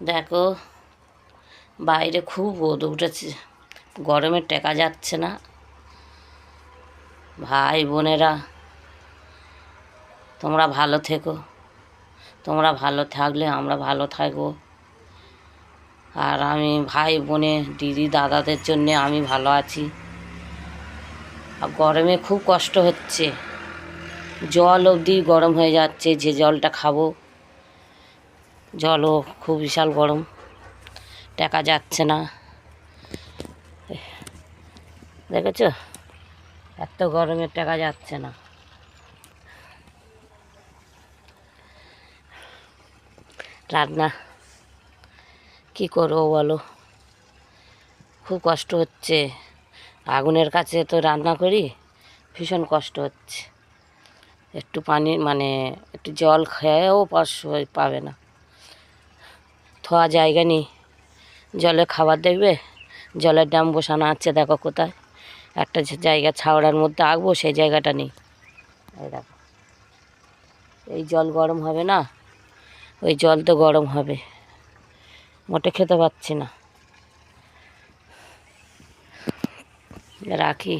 দেখো বাইরে খুব রোদ উঠেছে, গরমে টেকা যাচ্ছে না। ভাই বোনেরা তোমরা ভালো থেকো, তোমরা ভালো থাকলে আমরা ভালো থাকবো। আর আমি ভাই বোনে দিদি দাদাদের জন্যে আমি ভালো আছি। আর গরমে খুব কষ্ট হচ্ছে, জল অবধি গরম হয়ে যাচ্ছে, যে জলটা খাবো জলও খুব বিশাল গরম, টেকা যাচ্ছে না। দেখেছ এত গরমে টেকা যাচ্ছে না। রান্না কি করবো বলো, খুব কষ্ট হচ্ছে। আগুনের কাছে তো রান্না করি, ভীষণ কষ্ট হচ্ছে। একটু পানি একটু জল খেয়েও পাবে না, থোয়া জায়গা নেই। জলে খাবার দেখবে, জলের ড্রাম বসানো আছে দেখো কোথায়, একটা জায়গা ছাওড়ার মধ্যে আঁকবো, সেই জায়গাটা নেই। এই দেখো, এই জল গরম হবে না, ওই জল তো গরম হবে, মোটে খেতে পাচ্ছি না। রাখি।